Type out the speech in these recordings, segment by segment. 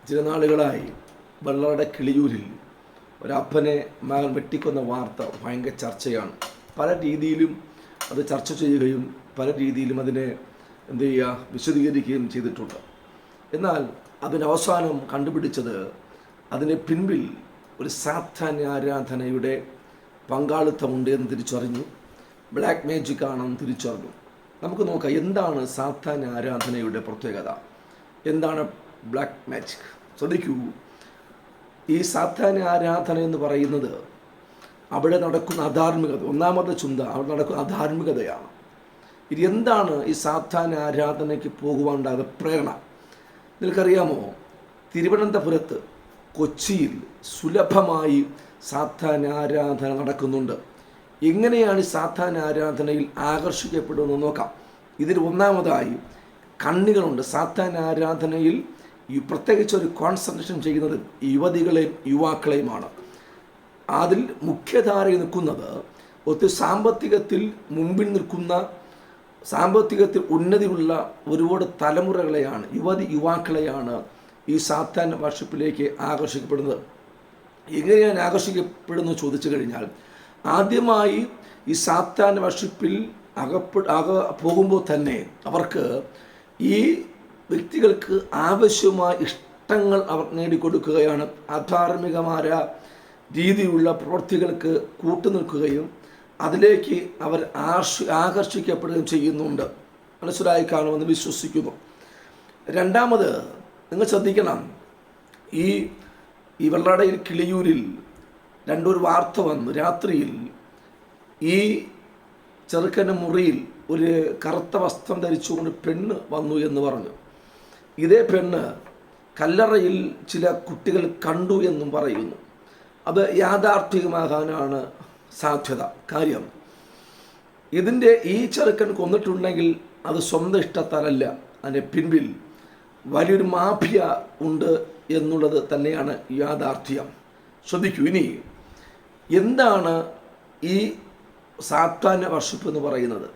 ചില നാളുകളായി വെള്ളയുടെ കിളിയൂരിൽ ഒരപ്പനെ മകൻ വെട്ടിക്കൊന്ന വാർത്ത ഭയങ്കര ചർച്ചയാണ്. പല രീതിയിലും അത് ചർച്ച ചെയ്യുകയും പല രീതിയിലും അതിനെ വിശദീകരിക്കുകയും ചെയ്തിട്ടുണ്ട്. എന്നാൽ അതിനവസാനം കണ്ടുപിടിച്ചത് അതിന് പിൻപിൽ ഒരു സാത്താന്യ ആരാധനയുടെ പങ്കാളിത്തമുണ്ട് എന്ന് തിരിച്ചറിഞ്ഞു. ബ്ലാക്ക് മാജിക് ആണെന്ന് തിരിച്ചറിഞ്ഞു. നമുക്ക് നോക്കാം, എന്താണ് സാത്താന്യ ആരാധനയുടെ പ്രത്യേകത, എന്താണ് ബ്ലാക്ക് മാജിക്. ശ്രദ്ധിക്കൂ, ഈ സാത്താന്യ ആരാധന എന്ന് പറയുന്നത് അവിടെ നടക്കുന്ന അധാർമികത, ഒന്നാമത്തെ ചിന്ത അവിടെ നടക്കുന്ന അധാർമികതയാണ്. ഇത് എന്താണ് ഈ സാത്താന്യ ആരാധനയ്ക്ക് പോകുവാനുണ്ടാകുന്ന പ്രേരണ? നിങ്ങൾക്കറിയാമോ, തിരുവനന്തപുരത്ത്, കൊച്ചിയിൽ സുലഭമായി സാത്താന്യ ആരാധന നടക്കുന്നുണ്ട്. എങ്ങനെയാണ് ഈ സാത്താന്യ ആരാധനയിൽ ആകർഷിക്കപ്പെടുന്നത് നോക്കാം. ഇതിൽ ഒന്നാമതായി കണ്ണികളുണ്ട്. സാത്താന്യ ആരാധനയിൽ പ്രത്യേകിച്ച് ഒരു കോൺസെൻട്രേഷൻ ചെയ്യുന്നത് യുവതികളെയും യുവാക്കളെയുമാണ്. അതിൽ മുഖ്യധാരയിൽ നിൽക്കുന്നത് ഒത്തിരി സാമ്പത്തികത്തിൽ മുമ്പിൽ നിൽക്കുന്ന, സാമ്പത്തികത്തിൽ ഉന്നതിയുള്ള ഒരുപാട് തലമുറകളെയാണ്, യുവാക്കളെയാണ് ഈ സാത്താന്യ വർഷിപ്പിലേക്ക് ആകർഷിക്കപ്പെടുന്നത്. എങ്ങനെയാണ് ആകർഷിക്കപ്പെടുന്നത് ചോദിച്ചു കഴിഞ്ഞാൽ, ആദ്യമായി ഈ സാത്താന്യ വർഷിപ്പിൽ പോകുമ്പോൾ തന്നെ അവർക്ക് ഈ വ്യക്തികൾക്ക് ആവശ്യമായ ഇഷ്ടങ്ങൾ അവർ നേടിക്കൊടുക്കുകയാണ്. അധാർമികമായ രീതിയിലുള്ള പ്രവൃത്തികൾക്ക് കൂട്ടുനിൽക്കുകയും അതിലേക്ക് അവർ ആകർഷിക്കപ്പെടുകയും ചെയ്യുന്നുണ്ട്. മനസ്സിലായി കാണുമെന്ന് വിശ്വസിക്കുന്നു. രണ്ടാമത് നിങ്ങൾ ശ്രദ്ധിക്കണം, ഈ വെള്ളടയിൽ കിളിയൂരിൽ രണ്ടൊരു വാർത്ത വന്നു. രാത്രിയിൽ ഈ ചെറുക്കൻ്റെ മുറിയിൽ ഒരു കറുത്ത വസ്ത്രം ധരിച്ചുകൊണ്ട് പെണ്ണ് വന്നു എന്ന് പറഞ്ഞു. ഇതേ പെണ്ണ് കല്ലറയിൽ ചില കുട്ടികൾ കണ്ടു എന്നും പറയുന്നു. അത് യാഥാർത്ഥ്യമാകാനാണ് സാധ്യത. കാര്യം, ഇതിൻ്റെ ഈ ചെറുക്കൻ കൊന്നിട്ടുണ്ടെങ്കിൽ അത് സ്വന്തം ഇഷ്ടത്താലല്ല, അതിൻ്റെ പിൻപിൽ വലിയൊരു മാഫിയ ഉണ്ട് എന്നുള്ളത് തന്നെയാണ് യാഥാർത്ഥ്യം. ശ്രദ്ധിക്കൂ, ഇനി എന്താണ് ഈ സാത്താന്യ വർഷിപ്പ് എന്ന് പറയുന്നത്?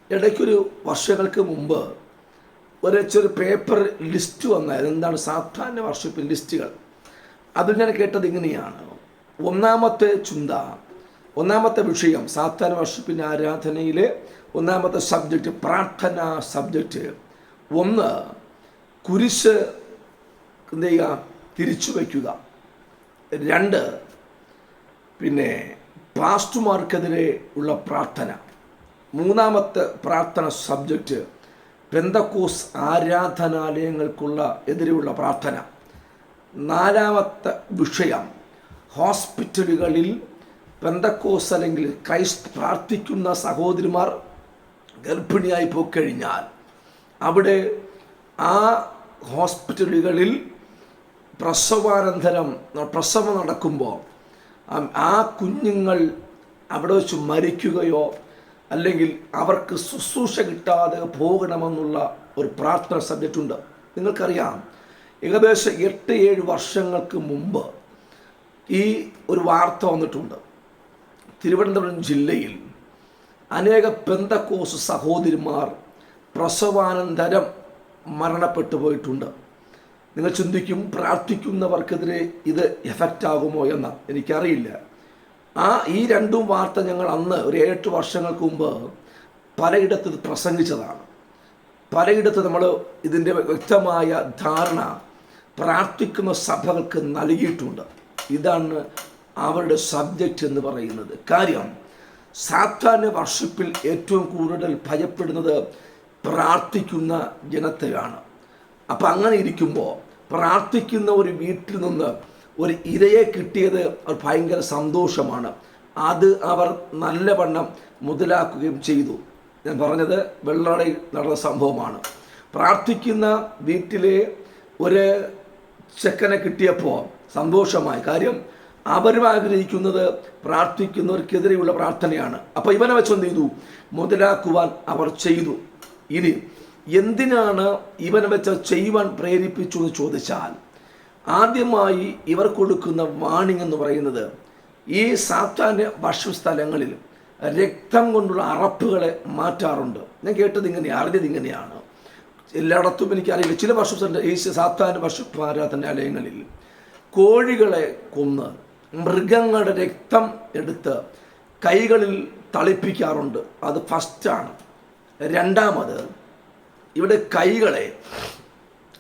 ഇടയ്ക്കൊരു വർഷങ്ങൾക്ക് മുമ്പ് ഒരു പേപ്പർ ലിസ്റ്റ് വന്നായിരുന്നു. എന്താണ് സാത്താന്യ വർഷിപ്പ് ലിസ്റ്റുകൾ? അത് ഞാൻ കേട്ടത് ഇങ്ങനെയാണ്. ഒന്നാമത്തെ വിഷയം, സാത്താന്യ വർഷിപ്പിൻ്റെ ആരാധനയിലെ ഒന്നാമത്തെ സബ്ജക്റ്റ്, പ്രാർത്ഥന സബ്ജക്റ്റ്. ഒന്ന്, കുരിശ് തിരിച്ചു വയ്ക്കുക. രണ്ട്, പിന്നെ പാസ്റ്റർമാർക്കെതിരെ ഉള്ള പ്രാർത്ഥന. മൂന്നാമത്തെ പ്രാർത്ഥന സബ്ജക്റ്റ്, പെന്തക്കോസ് ആരാധനാലയങ്ങൾക്കുള്ള എതിരെയുള്ള പ്രാർത്ഥന. നാലാമത്തെ വിഷയം, ഹോസ്പിറ്റലുകളിൽ പെന്തക്കോസ് അല്ലെങ്കിൽ ക്രൈസ്ത് പ്രാർത്ഥിക്കുന്ന സഹോദരിമാർ ഗർഭിണിയായി പോയിക്കഴിഞ്ഞാൽ അവിടെ ആ ഹോസ്പിറ്റലുകളിൽ പ്രസവം നടക്കുമ്പോൾ ആ കുഞ്ഞുങ്ങൾ അവിടെ വെച്ച് മരിക്കുകയോ അല്ലെങ്കിൽ അവർക്ക് ശുശ്രൂഷ കിട്ടാതെ പോകണമെന്നുള്ള ഒരു പ്രാർത്ഥന സബ്ജക്റ്റ് ഉണ്ട്. നിങ്ങൾക്കറിയാം, ഏകദേശം 8-7 വർഷങ്ങൾക്ക് മുമ്പ് ഈ ഒരു വാർത്ത വന്നിട്ടുണ്ട്. തിരുവനന്തപുരം ജില്ലയിൽ അനേക പെന്തക്കോസ് സഹോദരിമാർ പ്രസവാനന്തരം മരണപ്പെട്ടു പോയിട്ടുണ്ട്. നിങ്ങൾ ചിന്തിക്കും, പ്രാർത്ഥിക്കുന്നവർക്കെതിരെ ഇത് എഫക്റ്റ് ആകുമോ എന്ന്. എനിക്കറിയില്ല. ഈ രണ്ടും വാർത്ത ഞങ്ങൾ അന്ന് ഒരു 8 വർഷങ്ങൾക്ക് മുമ്പ് പലയിടത്ത് പ്രസംഗിച്ചതാണ്. പലയിടത്ത് നമ്മൾ ഇതിൻ്റെ വ്യക്തമായ ധാരണ പ്രാർത്ഥിക്കുന്ന സഭകൾക്ക് നൽകിയിട്ടുണ്ട്. ഇതാണ് അവരുടെ സബ്ജക്റ്റ് എന്ന് പറയുന്നത്. കാര്യം, സാത്താന്യ വർഷിപ്പിൽ ഏറ്റവും കൂടുതൽ ഭയപ്പെടുന്നത് പ്രാർത്ഥിക്കുന്ന ജനത്തെയാണ്. അപ്പം അങ്ങനെ ഇരിക്കുമ്പോൾ പ്രാർത്ഥിക്കുന്ന ഒരു വീട്ടിൽ നിന്ന് ഒരു ഇരയെ കിട്ടിയത് ഭയങ്കര സന്തോഷമാണ്. അത് അവർ നല്ലവണ്ണം മുതലാക്കുകയും ചെയ്തു. ഞാൻ പറഞ്ഞത് വെള്ളടയിൽ നടന്ന സംഭവമാണ്. പ്രാർത്ഥിക്കുന്ന വീട്ടിലെ ഒരു ചെക്കനെ കിട്ടിയപ്പോൾ സന്തോഷമായി. കാര്യം, അവരും ആഗ്രഹിക്കുന്നത് പ്രാർത്ഥിക്കുന്നവർക്കെതിരെയുള്ള പ്രാർത്ഥനയാണ്. അപ്പോൾ ഇവനെ വെച്ച് എന്ത് ചെയ്തു? മുതലാക്കുവാൻ അവർ ചെയ്തു. ഇനി എന്തിനാണ് ഇവനെ വെച്ച് ചെയ്യുവാൻ പ്രേരിപ്പിച്ചു എന്ന് ചോദിച്ചാൽ, ആദ്യമായി ഇവർ കൊടുക്കുന്ന വാണിംഗ് എന്ന് പറയുന്നത്, ഈ സാത്താന്യ ഭക്ഷ്യസ്ഥലങ്ങളിൽ രക്തം കൊണ്ടുള്ള അറപ്പുകളെ മാറ്റാറുണ്ട്. ഞാൻ കേട്ടത് ഇങ്ങനെയാണ്, അറിഞ്ഞത് ഇങ്ങനെയാണ്. എല്ലായിടത്തും എനിക്കറിയില്ല, ചില വർഷിപ്പ് ഈ സാത്താന്യ വർഷിപ്പ് ആരാധനാലയങ്ങളിൽ കോഴികളെ കൊന്ന് മൃഗങ്ങളുടെ രക്തം എടുത്ത് കൈകളിൽ തളിപ്പിക്കാറുണ്ട്. അത് ഫസ്റ്റാണ്. രണ്ടാമത്, ഇവിടെ കൈകളെ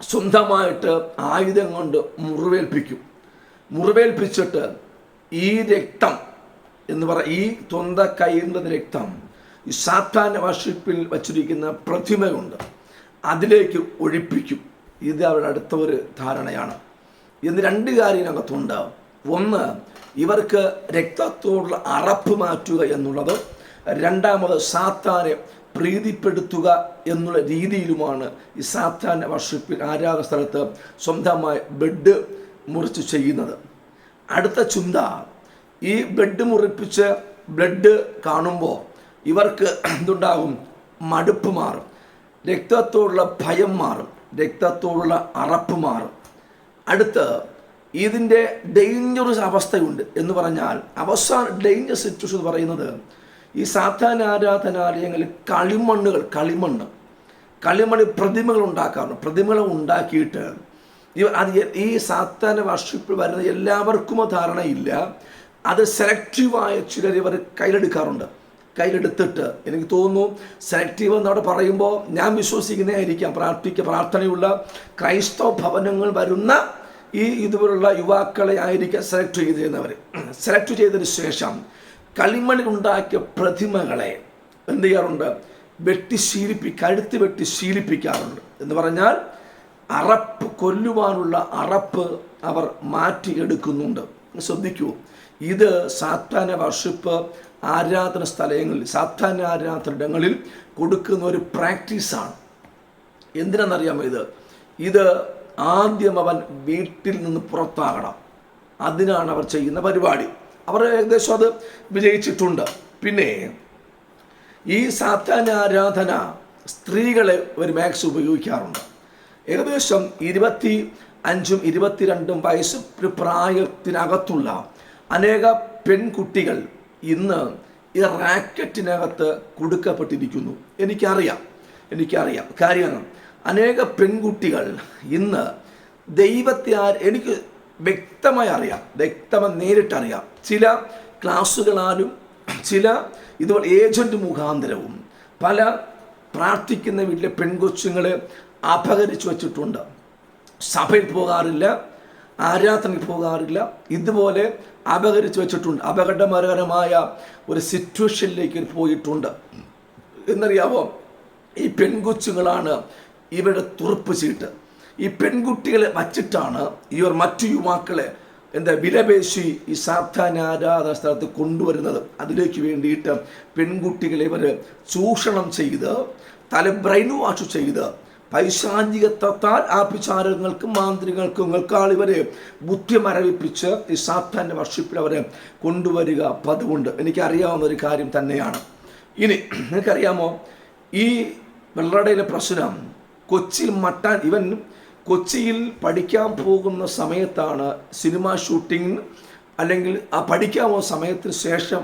സ്വന്തമായിട്ട് ആയുധം കൊണ്ട് മുറിവേൽപ്പിച്ചിട്ട് ഈ രക്തം ഈ കൈയുടെ രക്തം ഈ സാത്താന്യ വർഷിപ്പിൽ വച്ചിരിക്കുന്ന പ്രതിമയുണ്ട്, അതിലേക്ക് ഒഴിപ്പിക്കും. ഇത് അവരുടെ അടുത്ത ഒരു ധാരണയാണ്. എന്ന് രണ്ട് കാര്യത്തിനകത്തുണ്ട്. ഒന്ന്, ഇവർക്ക് രക്തത്തോടുള്ള അറപ്പ് മാറ്റുക എന്നുള്ളത്. രണ്ടാമത്, സാത്താനെ പ്രീതിപ്പെടുത്തുക എന്നുള്ള രീതിയിലുമാണ് ഈ സാത്താന്യ വർഷിപ്പിൽ ആരാധന സ്ഥലത്ത് സ്വന്തമായി ബെഡ് മുറിച്ച് ചെയ്യുന്നത്. അടുത്ത ചിന്ത, ഈ ബെഡ് മുറിപ്പിച്ച് ബ്ലഡ് കാണുമ്പോൾ ഇവർക്ക് എന്തുണ്ടാകും? മടുപ്പ് മാറും, രക്തത്തോടുള്ള ഭയം മാറും, രക്തത്തോടുള്ള അറപ്പ് മാറും. അടുത്ത്, ഇതിൻ്റെ ഡേഞ്ചറസ് അവസ്ഥയുണ്ട് എന്ന് പറഞ്ഞാൽ അവസാന ഡേഞ്ചർ സിറ്റുവേഷൻ എന്ന് പറയുന്നത്, ഈ സാത്താന്യ ആരാധനാലയങ്ങളിൽ കളിമണ്ണ് പ്രതിമകൾ ഉണ്ടാക്കാറുണ്ട്. പ്രതിമകൾ ഉണ്ടാക്കിയിട്ട് ഈ സാത്താന്യ വർഷിപ്പിൽ വരുന്ന എല്ലാവർക്കും ധാരണയില്ല. അത് സെലക്റ്റീവായ ചിലർ ഇവർ കയ്യിലെടുത്തിട്ട് എനിക്ക് തോന്നുന്നു സെലക്റ്റീവ് എന്നവിടെ പറയുമ്പോൾ ഞാൻ വിശ്വസിക്കുന്നതായിരിക്കാം, പ്രാർത്ഥനയുള്ള ക്രൈസ്തവ ഭവനങ്ങൾ വരുന്ന ഇതുപോലുള്ള യുവാക്കളെ ആയിരിക്കാം സെലക്ട് ചെയ്തതിന് ശേഷം കളിമണ്ണിലുണ്ടാക്കിയ പ്രതിമകളെ എന്ത് ചെയ്യാറുണ്ട്? കഴുത്ത് വെട്ടി ശീലിപ്പിക്കാറുണ്ട്. എന്ന് പറഞ്ഞാൽ കൊല്ലുവാനുള്ള അറപ്പ് അവർ മാറ്റിയെടുക്കുന്നുണ്ട്. ശ്രദ്ധിക്കൂ, ഇത് സാത്താന്യ വർഷിപ്പ് ആരാധന സ്ഥലങ്ങളിൽ, സാത്താന്യ ആരാധനയിടങ്ങളിൽ കൊടുക്കുന്ന ഒരു പ്രാക്ടീസാണ്. എന്തിനാണെന്നറിയാമോ? ഇത് ആദ്യം അവൻ വീട്ടിൽ നിന്ന് പുറത്താകണം. അതിനാണ് അവർ ചെയ്യുന്ന പരിപാടി. അവർ ഏകദേശം അത് വിജയിച്ചിട്ടുണ്ട്. പിന്നെ ഈ സാത്താന്യ ആരാധന സ്ത്രീകളെ ഒരു മാക്സ് ഉപയോഗിക്കാറുണ്ട്. ഏകദേശം 25 22 വയസ്സ് പ്രായത്തിനകത്തുള്ള അനേക പെൺകുട്ടികൾ ഇന്ന് ഈ റാക്കറ്റിനകത്ത് കൊടുക്കപ്പെട്ടിരിക്കുന്നു. എനിക്കറിയാം കാര്യം, അനേക പെൺകുട്ടികൾ ഇന്ന് ദൈവത്തെ എനിക്ക് വ്യക്തമായി നേരിട്ടറിയാം. ചില ക്ലാസ്സുകളാലും ചില ഇതുപോലെ ഏജന്റ് മുഖാന്തരവും പല പ്രാർത്ഥിക്കുന്ന വീട്ടിലെ പെൺകൊച്ചുങ്ങളെ അപഹരിച്ചു വച്ചിട്ടുണ്ട്. സഭയിൽ പോകാറില്ല, ആരാധനയിൽ പോകാറില്ല, ഇതുപോലെ അപഹരിച്ചു വച്ചിട്ടുണ്ട്. അപകടകരമായ ഒരു സിറ്റുവേഷനിലേക്ക് പോയിട്ടുണ്ട്. എന്നറിയാമോ? ഈ പെൺകൊച്ചുങ്ങളാണ് ഇവരുടെ തുറുപ്പ് ചീട്ട്. ഈ പെൺകുട്ടികളെ വച്ചിട്ടാണ് ഇവർ മറ്റു യുവാക്കളെ വിലപേശി ഈ സാത്താന്യ ആരാധന സ്ഥലത്ത് കൊണ്ടുവരുന്നത്. അതിലേക്ക് വേണ്ടിയിട്ട് പെൺകുട്ടികളെ ഇവർ ചൂഷണം ചെയ്ത് ബ്രെയിൻ വാഷ് ചെയ്ത് പൈശാചികത്താൽ ആഭിചാരങ്ങൾക്കും മാന്ത്രികൾക്കും ഇവരെ ബുദ്ധി മരവിപ്പിച്ച് ഈ സാത്താന്യ വർഷിപ്പിൽ അവരെ കൊണ്ടുവരിക പതിവുണ്ട്. എനിക്കറിയാവുന്ന ഒരു കാര്യം തന്നെയാണ്. ഇനി നിനക്കറിയാമോ, ഈ വെള്ളടയിലെ പ്രശ്നം കൊച്ചിയിൽ പഠിക്കാൻ പോകുന്ന സമയത്താണ് സിനിമ ഷൂട്ടിംഗ്, അല്ലെങ്കിൽ ആ പഠിക്കാൻ പോകുന്ന സമയത്തിന് ശേഷം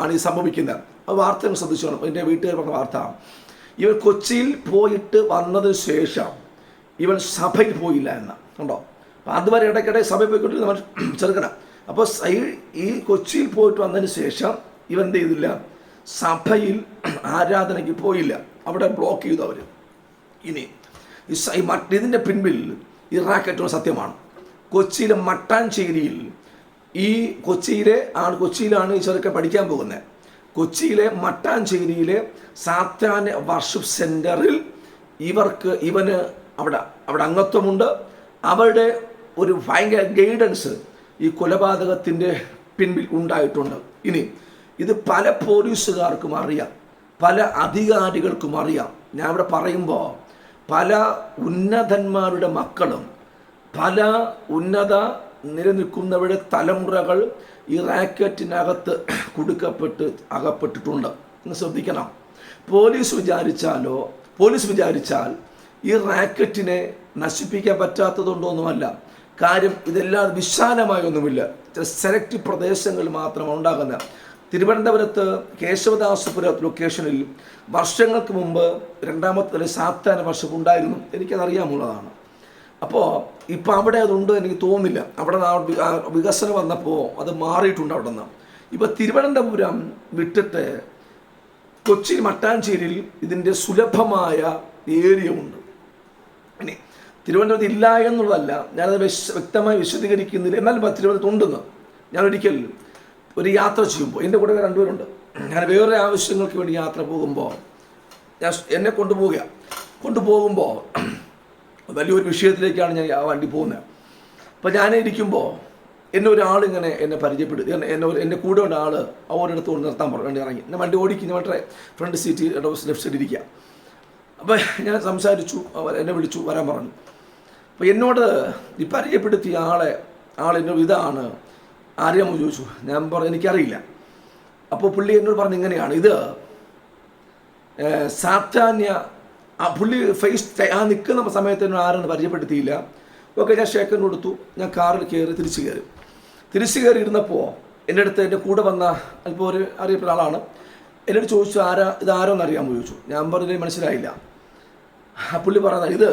ആണ് ഇത് സംഭവിക്കുന്നത്. അത് വാർത്തകൾ ശ്രദ്ധിച്ചോണം. എൻ്റെ വീട്ടുകാർ പറഞ്ഞ വാർത്ത, ഇവൻ കൊച്ചിയിൽ പോയിട്ട് വന്നതിന് ശേഷം ഇവൻ സഭയിൽ പോയില്ല എന്ന ഉണ്ടോ. അപ്പം അതുവരെ ഇടയ്ക്കിടെ സഭയിൽ പോയിക്കൊണ്ടിരുന്ന നമ്മൾ ചെറുക്കണം. അപ്പോൾ ഈ കൊച്ചിയിൽ പോയിട്ട് വന്നതിന് ശേഷം ഇവൻ എന്ത് ചെയ്തില്ല? സഭയിൽ ആരാധനയ്ക്ക് പോയില്ല, അവിടെ ബ്ലോക്ക് ചെയ്തു അവർ. ഇനി ഇതിൻ്റെ പിൻപിൽ ഈ റാക്കറ്റുള്ള സത്യമാണ്. കൊച്ചിയിലെ മട്ടാഞ്ചേരിയിൽ കൊച്ചിയിലാണ് ഈ ചെറുക്കൻ പഠിക്കാൻ പോകുന്നത്. കൊച്ചിയിലെ മട്ടാഞ്ചേരിയിലെ സാത്താന്യ വർഷിപ്പ് സെൻറ്ററിൽ ഇവന് അവിടെ അംഗത്വമുണ്ട്. അവരുടെ ഒരു ഭയങ്കര ഗൈഡൻസ് ഈ കൊലപാതകത്തിൻ്റെ പിൻപിൽ ഉണ്ടായിട്ടുണ്ട്. ഇനി ഇത് പല പോലീസുകാർക്കും അറിയാം, പല അധികാരികൾക്കും അറിയാം. ഞാൻ ഇവിടെ പറയുമ്പോൾ പല ഉന്നതന്മാരുടെ മക്കളും പല ഉന്നത നിലനിൽക്കുന്നവരുടെ തലമുറകൾ ഈ റാക്കറ്റിനകത്ത് അകപ്പെട്ടിട്ടുണ്ട്. എന്ന് ശ്രദ്ധിക്കണം. പോലീസ് വിചാരിച്ചാൽ ഈ റാക്കറ്റിനെ നശിപ്പിക്കാൻ പറ്റാത്തതുകൊണ്ടൊന്നുമല്ല. കാര്യം ഇതെല്ലാം വിശാലമായി ഒന്നുമില്ല, ചില സെലക്ട് പ്രദേശങ്ങളിൽ മാത്രമാണ് ഉണ്ടാകുന്നത്. തിരുവനന്തപുരത്ത് കേശവദാസപുരം ലൊക്കേഷനിൽ വർഷങ്ങൾക്ക് മുമ്പ് രണ്ടാമത്തെ സാത്താന വർഷം ഉണ്ടായിരുന്നു. എനിക്കതറിയാമുള്ളതാണ്. അപ്പോൾ ഇപ്പോൾ അവിടെ അതുണ്ട് എനിക്ക് തോന്നുന്നില്ല. അവിടെ വികസനം വന്നപ്പോൾ അത് മാറിയിട്ടുണ്ട് അവിടെ നിന്ന്. ഇപ്പോൾ തിരുവനന്തപുരം വിട്ടിട്ട് കൊച്ചി മട്ടാഞ്ചേരിയിൽ ഇതിൻ്റെ സുലഭമായ ഏരിയ ഉണ്ട്. ഇനി തിരുവനന്തപുരത്ത് ഇല്ല എന്നുള്ളതല്ല, ഞാനത് വ്യക്തമായി വിശദീകരിക്കുന്നില്ല. എന്നാലും തിരുവനന്തപുരത്ത് ഉണ്ടെന്ന്. ഞാനൊരിക്കൽ ഒരു യാത്ര ചെയ്യുമ്പോൾ, എൻ്റെ കൂടെ രണ്ടുപേരുണ്ട്, ഞാൻ വേറെ ആവശ്യങ്ങൾക്ക് വേണ്ടി യാത്ര പോകുമ്പോൾ എന്നെ കൊണ്ടുപോകുമ്പോൾ വലിയൊരു വിഷയത്തിലേക്കാണ് ഞാൻ ആ വണ്ടി പോകുന്നത്. അപ്പോൾ ഞാനിരിക്കുമ്പോൾ എന്നെ പരിചയപ്പെടുത്തി. എൻ്റെ കൂടെ ഉള്ള ആൾ അവരുടെ കൊണ്ട് നിർത്താൻ പറഞ്ഞു. വണ്ടി ഇറങ്ങി, ഞാൻ വണ്ടി ഓടിക്കും, ഞാൻ വളരെ ഫ്രണ്ട് സീറ്റ് ലെഫ്റ്റ് സൈഡ് ഇരിക്കുക. അപ്പോൾ ഞാൻ സംസാരിച്ചു, എന്നെ വിളിച്ചു വരാൻ പറഞ്ഞു. അപ്പോൾ എന്നോട് ഈ പരിചയപ്പെടുത്തിയ ആളെന്നോട് ഇതാണ് ആരെയാമോ ചോദിച്ചു. ഞാൻ പറഞ്ഞു എനിക്കറിയില്ല. അപ്പോൾ പുള്ളി എന്നോട് പറഞ്ഞു ഇങ്ങനെയാണ്, ഇത് സാത്താന്യ. പുള്ളി നിൽക്കുന്ന സമയത്ത് എന്നോട് ആരെന്ന് പരിചയപ്പെടുത്തിയില്ല. ഓക്കെ, ഞാൻ ഷേക്കൻ കൊടുത്തു. ഞാൻ കാറിൽ കയറി തിരിച്ചു കയറി ഇരുന്നപ്പോൾ എൻ്റെ അടുത്ത് എൻ്റെ കൂടെ വന്ന അല്പം ഒരു അറിയപ്പെട്ട ആളാണ്. എന്നോട് ചോദിച്ചു ഇതാരോന്ന് അറിയാമോ ചോദിച്ചു. ഞാൻ പറഞ്ഞത് മനസ്സിലായില്ല. പുള്ളി പറയുന്നത് ഇത്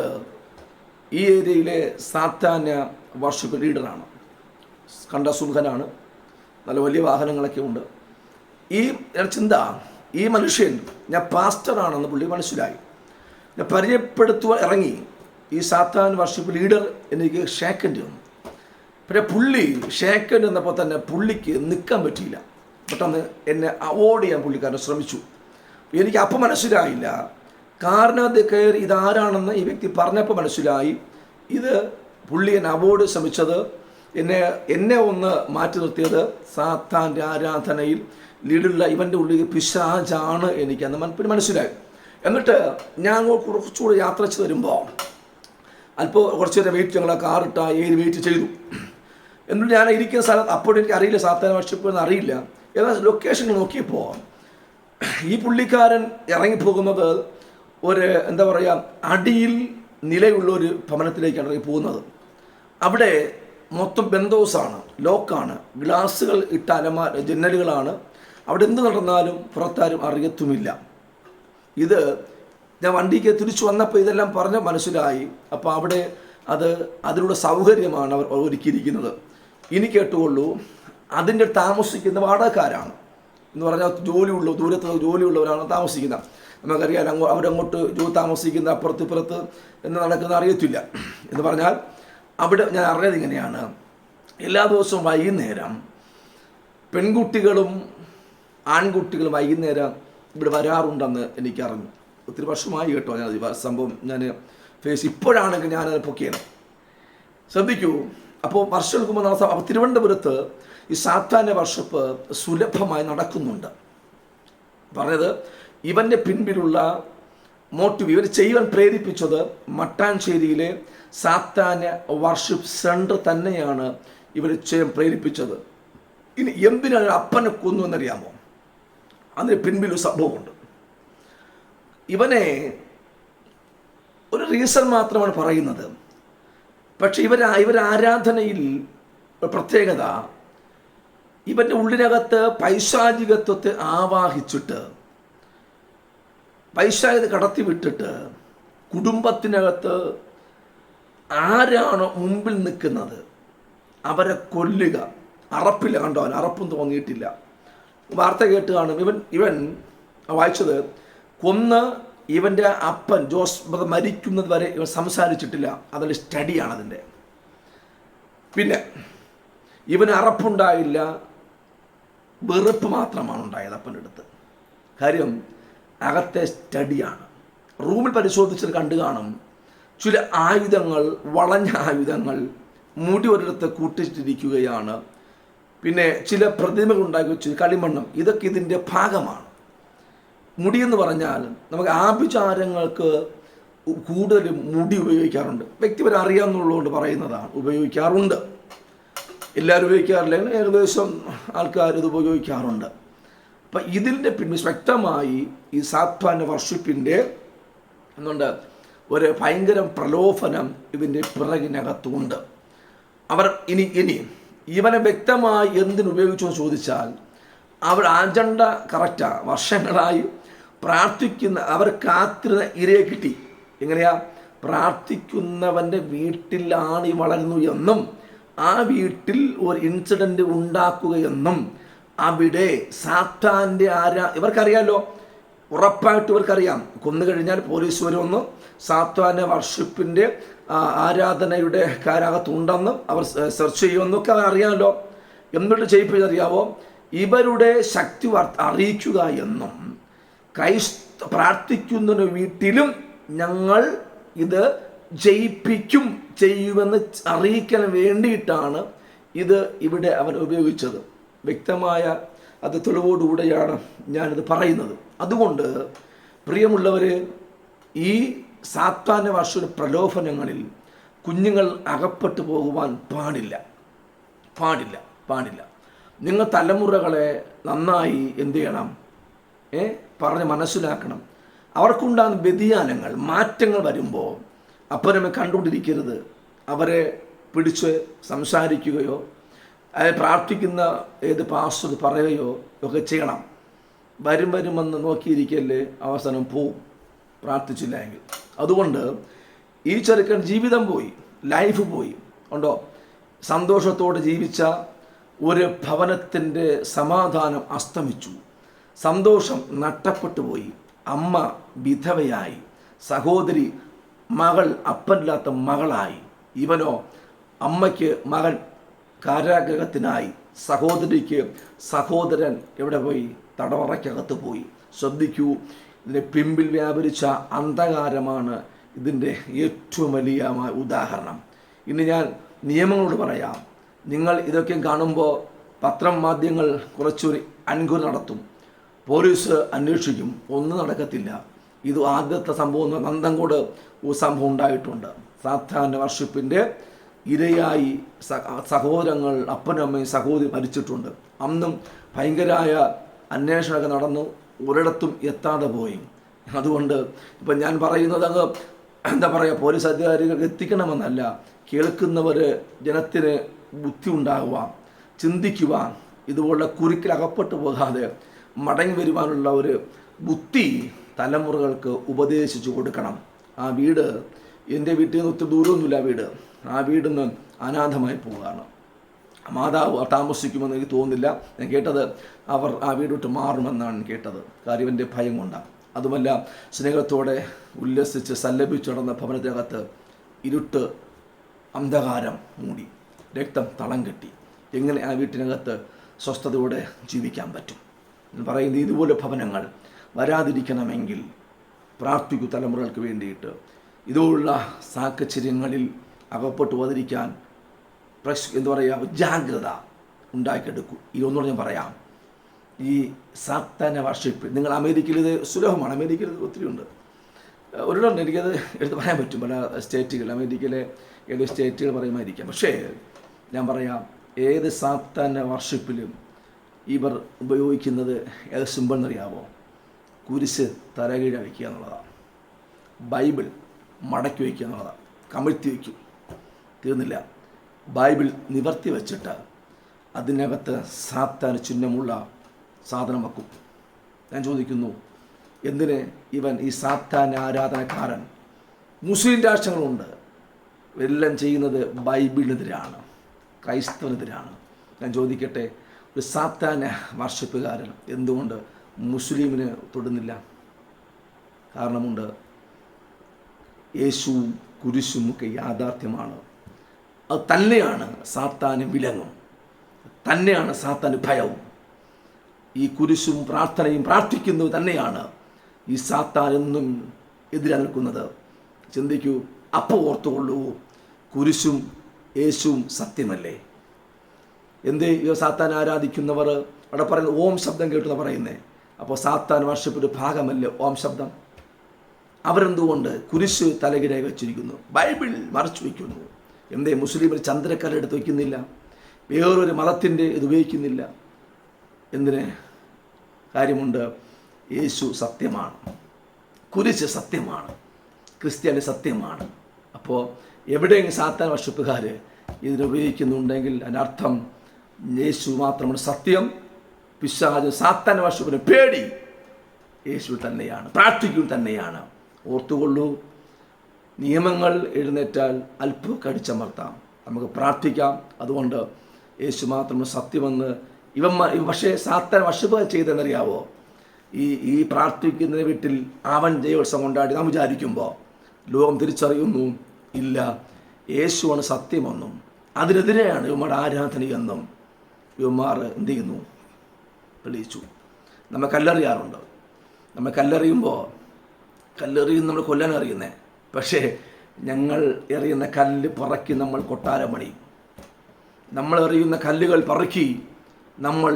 ഈ ഏരിയയിലെ സാത്താന്യ വർഷിപ്പ് ലീഡറാണ്, കണ്ട സുഖനാണ്, നല്ല വലിയ വാഹനങ്ങളൊക്കെ ഉണ്ട്. ഈ ചിന്ത, ഈ മനുഷ്യൻ ഞാൻ പാസ്റ്ററാണെന്ന് പുള്ളി മനസ്സിലായി. ഞാൻ പരിചയപ്പെടുത്തുവാൻ ഇറങ്ങി. ഈ സാത്താൻ വർഷിപ്പ് ലീഡർ എനിക്ക് ഷേക്കൻഡ് വന്നു. പിന്നെ പുള്ളി ഷേക്കൻഡ് വന്നപ്പോൾ തന്നെ പുള്ളിക്ക് നിൽക്കാൻ പറ്റിയില്ല. പെട്ടെന്ന് എന്നെ അവോയ്ഡ് ചെയ്യാൻ പുള്ളിക്കാരൻ ശ്രമിച്ചു. എനിക്ക് അപ്പം മനസ്സിലായില്ല. കാറിനകത്ത് കയറി ഇതാരാണെന്ന് ഈ വ്യക്തി പറഞ്ഞപ്പോൾ മനസ്സിലായി. ഇത് പുള്ളി എന്നെ അവോയ്ഡ് ശ്രമിച്ചത്, എന്നെ ഒന്ന് മാറ്റി നിർത്തിയത് സാത്താൻ്റെ ആരാധനയിൽ ലീഡുള്ള ഇവൻ്റെ ഉള്ളിൽ പിശാചാണ് എനിക്കെന്ന് പിന്നെ മനസ്സിലായി. എന്നിട്ട് ഞാൻ കുറച്ചുകൂടെ യാത്ര ചെയ്ത് വരുമ്പോൾ അല്പം കുറച്ച് നേരം ഞങ്ങൾ കാറിട്ട ഏരി വെയിറ്റ് ചെയ്തു. എന്നിട്ട് ഞാൻ ഇരിക്കുന്ന സ്ഥലത്ത് അപ്പോഴും എനിക്ക് അറിയില്ല സാത്താന വർഷിപ്പ് എന്ന് അറിയില്ല. എന്നാൽ ലൊക്കേഷൻ നോക്കിയപ്പോൾ ഈ പുള്ളിക്കാരൻ ഇറങ്ങിപ്പോകുന്നത് ഒരു എന്താ പറയുക അടിയിൽ നിലയുള്ള ഒരു ഭവനത്തിലേക്കാണ് ഇറങ്ങി പോകുന്നത്. അവിടെ മൊത്തം ബെന്തോസാണ്, ലോക്കാണ്, ഗ്ലാസുകൾ ഇട്ട ജന്നലുകളാണ്. അവിടെ എന്ത് നടന്നാലും പുറത്താരും അറിയത്തുമില്ല. ഇത് ഞാൻ വണ്ടിക്ക് തിരിച്ചു വന്നപ്പോൾ ഇതെല്ലാം പറഞ്ഞ് മനസ്സിലായി. അപ്പോൾ അവിടെ അതിനുള്ള സൗകര്യമാണ് അവർ ഒരുക്കിയിരിക്കുന്നത്. ഇനി കേട്ടുകൊള്ളൂ, അതിൻ്റെ താമസിക്കുന്ന വാടകക്കാരാണ് എന്ന് പറഞ്ഞാൽ ദൂരത്ത് ജോലിയുള്ളവരാണ് താമസിക്കുന്നത്. നമുക്കറിയാം അവരങ്ങോട്ട് താമസിക്കുന്ന അപ്പുറത്ത് എന്ന് നടക്കുന്ന അറിയത്തില്ല. എന്ന് പറഞ്ഞാൽ അവിടെ ഞാൻ അറിഞ്ഞത് ഇങ്ങനെയാണ്, എല്ലാ ദിവസവും വൈകുന്നേരം പെൺകുട്ടികളും ആൺകുട്ടികളും വൈകുന്നേരം ഇവിടെ വരാറുണ്ടെന്ന് എനിക്കറിഞ്ഞു. ഒത്തിരി വർഷമായി കേട്ടോ ഞാൻ സംഭവം ഞാൻ ഇപ്പോഴാണെങ്കിൽ ഞാനത് പൊക്കിയാണ്. ശ്രദ്ധിക്കൂ. അപ്പോൾ വർഷങ്ങൾക്ക് മുമ്പ് അപ്പോൾ തിരുവനന്തപുരത്ത് ഈ സാത്താന്യ വർഷിപ്പ് സുലഭമായി നടക്കുന്നുണ്ട്. പറഞ്ഞത് ഇവൻ്റെ പിൻപിലുള്ള മോട്ടീവ്, ഇവർ ചെയ്യുവാൻ പ്രേരിപ്പിച്ചത് മട്ടാഞ്ചേരിയിലെ സാത്താന്യ വർഷിപ്പ് സെൻറ്റർ തന്നെയാണ് ഇവർ ചെയ്യാൻ പ്രേരിപ്പിച്ചത്. ഇനി എന്തിനാണ് അപ്പനെ കൊന്നു എന്നറിയാമോ? അതിന് പിൻപിലൊരു സംഭവമുണ്ട്. ഇവനെ ഒരു റീസൺ മാത്രമാണ് പറയുന്നത്. പക്ഷെ ഇവർ ആരാധനയിൽ പ്രത്യേകത, ഇവൻ്റെ ഉള്ളിനകത്ത് പൈശാചികത്വത്തെ ആവാഹിച്ചിട്ട് പൈശാചികത കടത്തിവിട്ടിട്ട് കുടുംബത്തിനകത്ത് ആരാണോ മുമ്പിൽ നിൽക്കുന്നത് അവരെ കൊല്ലുക. അറപ്പില്ല, കണ്ടോ, അവൻ അറപ്പും തോന്നിയിട്ടില്ല. വാർത്ത കേട്ട് കാണും. ഇവൻ വായിച്ചത് കൊന്ന് ഇവൻ്റെ അപ്പൻ ജോസ് മരിക്കുന്നത് വരെ ഇവൻ സംസാരിച്ചിട്ടില്ല. അതിൻ്റെ സ്റ്റഡിയാണ് അതിൻ്റെ. പിന്നെ ഇവന് അറപ്പുണ്ടായില്ല, വെറുപ്പ് മാത്രമാണ് ഉണ്ടായത് അപ്പൻ്റെ അടുത്ത്. കാര്യം അകത്തെ സ്റ്റഡിയാണ്. റൂമിൽ പരിശോധിച്ചത് കണ്ടു കാണും. ചില ആയുധങ്ങൾ, വളഞ്ഞ ആയുധങ്ങൾ മുടി ഒരിടത്ത് കൂട്ടിച്ചിട്ടിരിക്കുകയാണ്. പിന്നെ ചില പ്രതിമകൾ ഉണ്ടാക്കി വെച്ച് കളിമണ്ണും, ഇതൊക്കെ ഇതിൻ്റെ ഭാഗമാണ്. മുടിയെന്ന് പറഞ്ഞാൽ നമുക്ക് ആഭിചാരങ്ങൾക്ക് കൂടുതൽ മുടി ഉപയോഗിക്കാറുണ്ട്. വ്യക്തിപരം അറിയാമെന്നുള്ളതുകൊണ്ട് പറയുന്നതാണ്, ഉപയോഗിക്കാറുണ്ട്. എല്ലാവരും ഉപയോഗിക്കാറില്ല, ഏകദേശം ആൾക്കാർ ഇത് ഉപയോഗിക്കാറുണ്ട്. അപ്പം ഇതിൻ്റെ പിന്നെ വ്യക്തമായി ഈ സാത്താന്യ വർഷിപ്പിൻ്റെ എന്നുണ്ട് ഒരു ഭയങ്കര പ്രലോഭനം ഇതിൻ്റെ പിറകിനകത്തുണ്ട്. അവർ ഇനി ഇവനെ വ്യക്തമായി എന്തിനുപയോഗിച്ചു എന്ന് ചോദിച്ചാൽ അവർ അജണ്ട കറക്റ്റാണ്. വർഷങ്ങളായി പ്രാർത്ഥിക്കുന്ന അവർ കാത്തിരുന്ന ഇരയെ കിട്ടി. എങ്ങനെയാ? പ്രാർത്ഥിക്കുന്നവൻ്റെ വീട്ടിലാണ് ഈ വളരുന്നു എന്നും ആ വീട്ടിൽ ഒരു ഇൻസിഡൻറ്റ് ഉണ്ടാക്കുകയെന്നും അവിടെ സാത്താൻ്റെ ഇവർക്കറിയാമല്ലോ, ഉറപ്പായിട്ട് ഇവർക്കറിയാം. കൊന്നു കഴിഞ്ഞാൽ പോലീസ് വരുമെന്നും സാത്താൻ്റെ വർഷിപ്പിൻ്റെ ആരാധനയുടെ കാരകത്തുണ്ടെന്നും അവർ സെർച്ച് ചെയ്യുമെന്നൊക്കെ അവർ അറിയാമല്ലോ. എന്നിട്ട് ചെയ്യിപ്പിച്ചറിയാവോ? ഇവരുടെ ശക്തി അറിയിക്കുക എന്നും പ്രാർത്ഥിക്കുന്ന വീട്ടിലും ഞങ്ങൾ ഇത് ചെയ്യുമെന്ന് അറിയിക്കാൻ വേണ്ടിയിട്ടാണ് ഇത് ഇവിടെ അവൻ ഉപയോഗിച്ചത്. വ്യക്തമായ അത് തെളിവോടുകൂടെയാണ് ഞാനിത് പറയുന്നത്. അതുകൊണ്ട് പ്രിയമുള്ളവർ, ഈ സാത്താന്യ വർഷ പ്രലോഭനങ്ങളിൽ കുഞ്ഞുങ്ങൾ അകപ്പെട്ടു പോകുവാൻ പാടില്ല. നിങ്ങൾ തലമുറകളെ നന്നായി എന്ത് ചെയ്യണം? പറഞ്ഞ് മനസ്സിലാക്കണം. അവർക്കുണ്ടാകുന്ന വ്യതിയാനങ്ങൾ, മാറ്റങ്ങൾ വരുമ്പോൾ അപ്പനമ്മ കണ്ടുകൊണ്ടിരിക്കരുത്. അവരെ പിടിച്ച് സംസാരിക്കുകയോ പ്രാർത്ഥിക്കുന്ന ഏത് പാസ്റ്റർ പറയുകയോ ഒക്കെ ചെയ്യണം. വരുമെന്ന് നോക്കിയിരിക്കല്ലേ, അവസാനം പോവും പ്രാർത്ഥിച്ചില്ല എങ്കിൽ. അതുകൊണ്ട് ഈ ചെറുക്കൻ ജീവിതം പോയി, ലൈഫ് പോയി. ഉണ്ടോ? സന്തോഷത്തോടെ ജീവിച്ച ഒരു ഭവനത്തിൻ്റെ സമാധാനം അസ്തമിച്ചു, സന്തോഷം നഷ്ടപ്പെട്ടു പോയി. അമ്മ വിധവയായി, സഹോദരി മകൾ അപ്പനില്ലാത്ത മകളായി. ഇവനോ അമ്മയ്ക്ക് മകൻ കാരാഗ്രഹത്തിനായി, സഹോദരിക്ക് സഹോദരൻ എവിടെ പോയി? തടവറയ്ക്കകത്ത് പോയി. ശ്രദ്ധിക്കൂ, ഇതിൻ്റെ പിമ്പിൽ വ്യാപരിച്ച അന്ധകാരമാണ് ഇതിൻ്റെ ഏറ്റവും വലിയ ഉദാഹരണം. ഇനി ഞാൻ നിയമങ്ങളോട് പറയാം. നിങ്ങൾ ഇതൊക്കെ കാണുമ്പോൾ പത്രം മാധ്യമങ്ങൾ കുറച്ചൊരു അൻകുർ നടത്തും, പോലീസ് അന്വേഷിക്കും. ഒന്നും നടക്കത്തില്ല. ഇത് ആദ്യത്തെ സംഭവം. നന്തങ്കോട് ഒരു സംഭവം ഉണ്ടായിട്ടുണ്ട്. സാത്താന്യ വർഷിപ്പിൻ്റെ ഇരയായി സഹോദരങ്ങൾ, അപ്പനും അമ്മയും സഹോദരി മരിച്ചിട്ടുണ്ട്. അന്നും ഭയങ്കരമായ അന്വേഷണമൊക്കെ നടന്നു, ഒരിടത്തും എത്താതെ പോയി. അതുകൊണ്ട് ഇപ്പം ഞാൻ പറയുന്നത് അങ്ങ് എന്താ പറയുക, പോലീസ് അധികാരികൾക്ക് എത്തിക്കണമെന്നല്ല, കേൾക്കുന്നവർ ജനത്തിന് ബുദ്ധി ഉണ്ടാകുവാൻ, ചിന്തിക്കുവാൻ, ഇതുപോലുള്ള കുരുക്കിൽ അകപ്പെട്ടു പോകാതെ മടങ്ങി വരുവാനുള്ള ഒരു ബുദ്ധി തലമുറകൾക്ക് ഉപദേശിച്ചു കൊടുക്കണം. ആ വീട്, എൻ്റെ വീട്ടിൽ നിന്ന് ഒത്തിരി ദൂരമൊന്നുമില്ല വീട്, ആ വീടിൽ നിന്ന് അനാഥമായി പോവുകയാണ്. മാതാവ് താമസിക്കുമെന്ന് എനിക്ക് തോന്നുന്നില്ല. ഞാൻ കേട്ടത് അവർ ആ വീട് വിട്ട് മാറുമെന്നാണ് കേട്ടത്. കാര്യം എൻ്റെ ഭയം കൊണ്ടാണ്. അതുമല്ല, സ്നേഹത്തോടെ ഉല്ലസിച്ച് സല്ലപിച്ചു നടന്ന ഭവനത്തിനകത്ത് ഇരുട്ട്, അന്ധകാരം മൂടി, രക്തം തളം കെട്ടി. എങ്ങനെ ആ വീട്ടിനകത്ത് സ്വസ്ഥതയോടെ ജീവിക്കാൻ പറ്റും? ഞാൻ പറയുന്നത്, ഇതുപോലെ ഭവനങ്ങൾ വരാതിരിക്കണമെങ്കിൽ പ്രാർത്ഥിക്കൂ. തലമുറകൾക്ക് വേണ്ടിയിട്ട് ഇതുപോലുള്ള സാഹചര്യങ്ങളിൽ അകപ്പെട്ടു പോകാതിരിക്കാൻ എന്താ പറയുക, ജാഗ്രത ഉണ്ടാക്കിയെടുക്കൂ. ഇതൊന്നുകൂടെ ഞാൻ പറയാം. ഈ സാത്താന്യ വർഷിപ്പ് നിങ്ങൾ അമേരിക്കയിൽ ഇത് സുലഭമാണ്. അമേരിക്കയിൽ ഒത്തിരി ഉണ്ട്. ഒരിടമുണ്ട്, എനിക്കത് എടുത്ത് പറയാൻ പറ്റും. പല സ്റ്റേറ്റുകൾ, അമേരിക്കയിലെ ഏത് സ്റ്റേറ്റുകൾ പറയുമായിരിക്കാം. പക്ഷേ ഞാൻ പറയാം, ഏത് സാത്താന്യ വർഷിപ്പിലും ഇവർ ഉപയോഗിക്കുന്നത് ഏത് സിമ്പിൾ എന്നറിയാമോ? കുരിശ് തലകീഴ വയ്ക്കുക എന്നുള്ളതാണ്. ബൈബിൾ മടക്കി വയ്ക്കുക എന്നുള്ളതാണ്. കമിഴ്ത്തി വയ്ക്കും. തീർന്നില്ല, ബൈബിൾ നിവർത്തി വച്ചിട്ട് അതിനകത്ത് സാത്താന് ചിഹ്നമുള്ള സാധനം വെക്കും. ഞാൻ ചോദിക്കുന്നു, എന്തിന് ഇവൻ ഈ സാത്താൻ ആരാധനക്കാരൻ? മുസ്ലിം രാഷ്ട്രങ്ങളുണ്ട്, എല്ലാം ചെയ്യുന്നത് ബൈബിളിനെതിരാണ്, ക്രൈസ്തവനെതിരാണ്. ഞാൻ ചോദിക്കട്ടെ, ഒരു സാത്താൻ വർഷിപ്പുകാരൻ എന്തുകൊണ്ട് മുസ്ലിമിന് തൊടുന്നില്ല? കാരണമുണ്ട്. യേശുവും കുരിശും ഒക്കെ യാഥാർത്ഥ്യമാണ്. അത് തന്നെയാണ് സാത്താന് വിലങ്ങും, തന്നെയാണ് സാത്താന് ഭയവും. ഈ കുരിശും പ്രാർത്ഥനയും പ്രാർത്ഥിക്കുന്നത് തന്നെയാണ് ഈ സാത്താൻ എന്നും എതിരെ നിൽക്കുന്നത്. ചിന്തിക്കൂ, അപ്പോൾ ഓർത്തുകൊള്ളൂ, കുരിശും യേശുവും സത്യമല്ലേ? എന്തേ ഈ സാത്താൻ ആരാധിക്കുന്നവർ അവിടെ പറയുന്നത് ഓം ശബ്ദം കേട്ടെന്ന് പറയുന്നേ? അപ്പോൾ സാത്താൻ വർഷിപ്പൊരു ഭാഗമല്ലേ ഓം ശബ്ദം? അവരെന്തുകൊണ്ട് കുരിശ് തലകിരായി വെച്ചിരിക്കുന്നു, ബൈബിൾ മറച്ചു വയ്ക്കുന്നു? എന്തേ മുസ്ലിമിൽ ചന്ദ്രക്കല എടുത്ത് വയ്ക്കുന്നില്ല? വേറൊരു മതത്തിൻ്റെ ഇത് ഉപയോഗിക്കുന്നില്ല? എന്തിന്? കാര്യമുണ്ട്. യേശു സത്യമാണ്, കുരിശ് സത്യമാണ്, ക്രിസ്ത്യാനി സത്യമാണ്. അപ്പോൾ എവിടെയെങ്കിലും സാത്താൻ വർഷിപ്പുകാർ ഇതിനുപയോഗിക്കുന്നുണ്ടെങ്കിൽ അതിനർത്ഥം യേശു മാത്രമാണ് സത്യം, പിശാച് സാത്താൻ വർഷപ്പിന് പേടി യേശുവിൽ തന്നെയാണ്, പ്രാർത്ഥിക്കും തന്നെയാണ്. ഓർത്തുകൊള്ളൂ, നിയമങ്ങൾ എഴുന്നേറ്റാൽ അല്പം കടിച്ചമർത്താം, നമുക്ക് പ്രാർത്ഥിക്കാം. അതുകൊണ്ട് യേശു മാത്രം സത്യമെന്ന് പക്ഷേ സാത്താൻ വർഷപ്പ് ചെയ്തെന്നറിയാവോ? ഈ പ്രാർത്ഥിക്കുന്ന വീട്ടിൽ അവൻ ജയോത്സവം കൊണ്ടാടി നാം വിചാരിക്കുമ്പോൾ ലോകം തിരിച്ചറിയുന്നു ഇല്ല, യേശുവാണ് സത്യമെന്നും അതിനെതിരെയാണ് ഇവന്മാരുടെ ആരാധനയെന്നും ഇവന്മാർ എന്ത് ചെയ്യുന്നു? തെളിയിച്ചു. നമ്മൾ കല്ലെറിയാറുണ്ട്. നമ്മൾ കല്ലെറിയുമ്പോൾ നമ്മൾ കൊല്ലാൻ അറിയുന്നേ, പക്ഷേ ഞങ്ങൾ എറിയുന്ന കല്ല് പറക്കി നമ്മൾ കൊട്ടാരം പണിയും. നമ്മൾ എറിയുന്ന കല്ലുകൾ പറക്കി നമ്മൾ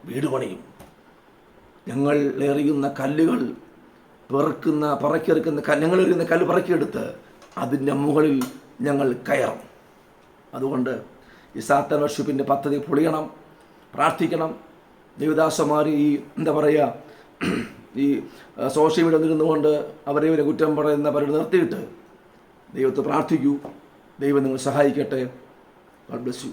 വീട് പണിയും. ഞങ്ങൾ എറിയുന്ന കല്ലുകൾ ഞങ്ങൾ എറിയുന്ന കല്ല് പറക്കിയെടുത്ത് അതിൻ്റെ മുകളിൽ ഞങ്ങൾ കയറും. അതുകൊണ്ട് ഈ സാത്താൻ വർഷിപ്പിൻ്റെ പദ്ധതി പൊളിയണം, പ്രാർത്ഥിക്കണം. ദേവദാസന്മാർ ഈ സോഷ്യൽ മീഡിയ നിന്നുകൊണ്ട് അവരെ കുറ്റം പറയുന്ന പരിപാടി നിർത്തിയിട്ട് ദൈവത്തെ പ്രാർത്ഥിക്കൂ. ദൈവം നിങ്ങൾ സഹായിക്കട്ടെ. God bless you.